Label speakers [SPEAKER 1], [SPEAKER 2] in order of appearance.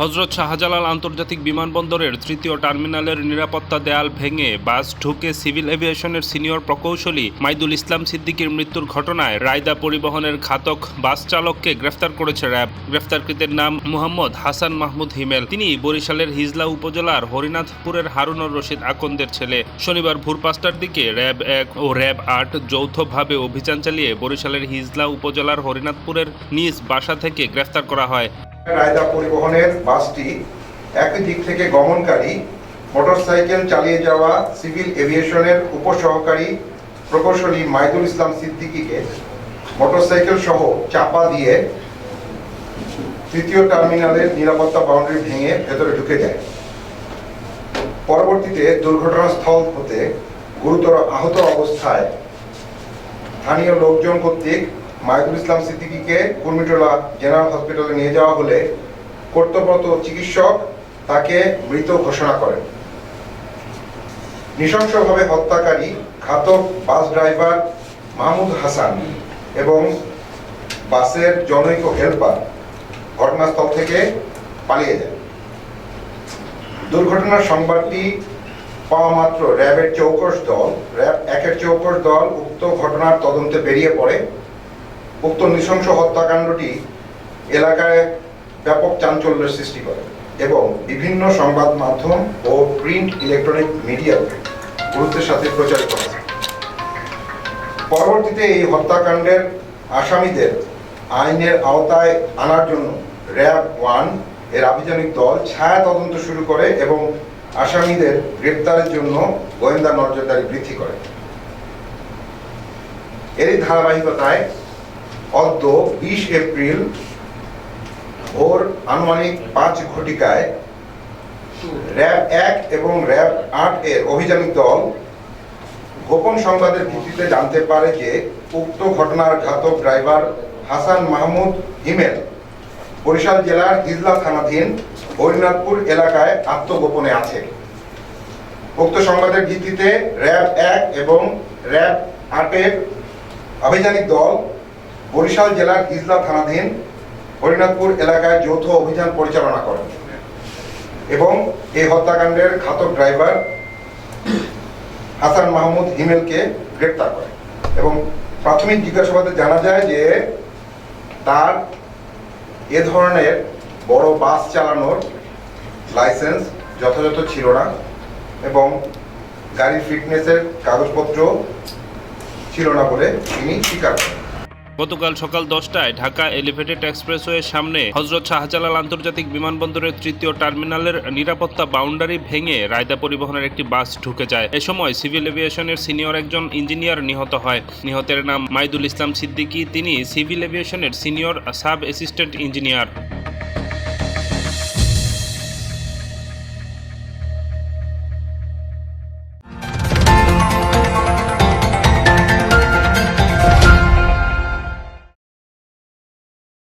[SPEAKER 1] হযরত শাহজালাল আন্তর্জাতিক বিমানবন্দরের তৃতীয় টার্মিনালের নিরাপত্তা দেয়াল ভেঙে বাস ঢুকে সিভিল এভিয়েশনের সিনিয়র প্রকৌশলী মাইদুল ইসলাম সিদ্দিকীর মৃত্যুর ঘটনায় রায়দা পরিবহনের ঘাতক বাস চালককে গ্রেফতার করেছে র্যাব। গ্রেফতারকৃতের নাম মুহাম্মদ হাসান মাহমুদ হিমেল। তিনি বরিশালের হিজলা উপজেলার হরিনাথপুরের হারুনুর রশিদ আকন্দের ছেলে। শনিবার ভোর ৫টার দিকে র্যাব ১ ও র্যাব ৮ যৌথভাবে অভিযান চালিয়ে বরিশালের হিজলা উপজেলার হরিনাথপুরের নিজ বাসা থেকে গ্রেফতার করা হয়।
[SPEAKER 2] রায়দা পরিবহনের বাসটি একই দিক থেকে গমনকারী মোটরসাইকেল চালিয়ে যাওয়া সিভিল এভিয়েশনের উপসহকারী প্রকৌশলী মাইদুল ইসলাম সিদ্দিকীকে মোটরসাইকেল সহ চাপা দিয়ে তৃতীয় টার্মিনালের নিরাপত্তা বাউন্ডারি ভেঙে ভেতরে ঢুকে যায়। পরবর্তীতে দুর্ঘটনাস্থল হতে গুরুতর আহত অবস্থায় স্থানীয় লোকজন কর্তৃক মাইদুল ইসলাম সিদ্দিকীকে কুর্মিটোলা জেনারেল হসপিটালে নিয়ে যাওয়া হলে কর্তব্যরত চিকিৎসক তাকে মৃত ঘোষণা করেন। নৃশংসভাবে হত্যাকারী ঘাতক বাস ড্রাইভার মাহমুদ হাসান এবং বাসের জনৈক হেল্পার ঘটনাস্থল থেকে পালিয়ে যায়। দুর্ঘটনার সংবাদটি পাওয়া মাত্র র্যাবের চৌকস দল র্যাব ১-এর চৌকস দল উক্ত ঘটনার তদন্তে বেরিয়ে পড়ে। উক্ত নৃশংস হত্যাকাণ্ডটি এলাকায় ব্যাপক চাঞ্চল্যের সৃষ্টি করে এবং বিভিন্ন সংবাদ মাধ্যম ও প্রিন্ট ইলেকট্রনিক মিডিয়াতে গুরুত্বের সাথে প্রচারিত হয়। পরবর্তীতে এই হত্যাকাণ্ডের আসামিদের আইনের আওতায় আনার জন্য র্যাব 1 এর আভিযানিক দল ছায়া তদন্ত শুরু করে এবং আসামিদের গ্রেপ্তারের জন্য গোয়েন্দা নজরদারি বৃদ্ধি করে। এরই ধারাবাহিকতায় অদ্য ২০ এপ্রিল ভোর আনুমানিক ৫ ঘটিকায় র্যাব ১ এবং র্যাব ৮ এর অভিযানিক দল গোপন সংবাদের ভিত্তিতে জানতে পারে যে উক্ত ঘটনার ঘাতক ড্রাইভার হাসান মাহমুদ হিমেল বরিশাল জেলার হিজলা থানাধীন হরিনাথপুর এলাকায় আত্মগোপনে আছে। উক্ত সংবাদের ভিত্তিতে র্যাব ১ এবং র্যাব ৮ এর আভিযানিক দল বরিশাল জেলার হিজলা থানাধীন হরিনাথপুর এলাকায় যৌথ অভিযান পরিচালনা করেন এবং এই হত্যাকাণ্ডের ঘাতক ড্রাইভার হাসান মাহমুদ হিমেলকে গ্রেপ্তার করে এবং প্রাথমিক জিজ্ঞাসাবাদে জানা যায় যে তার এ ধরনের বড় বাস চালানোর লাইসেন্স যথাযথ ছিল না এবং গাড়ির ফিটনেসের কাগজপত্র ছিল না বলে তিনি স্বীকার করেন।
[SPEAKER 1] গতকাল সকাল ১০টায় ঢাকা এলিভেটেড এক্সপ্রেসওয়ের সামনে হযরত শাহজালাল আন্তর্জাতিক বিমানবন্দরের তৃতীয় টার্মিনালের নিরাপত্তা বাউন্ডারি ভেঙে রায়দা পরিবহনের একটি বাস ঢুকে যায়। এ সময় সিভিল এভিয়েশনের সিনিয়র একজন ইঞ্জিনিয়ার নিহত হয়। নিহতের নাম মাইদুল ইসলাম সিদ্দিকী। তিনি সিভিল এভিয়েশনের সিনিয়র সাব অ্যাসিস্ট্যান্ট ইঞ্জিনিয়ার।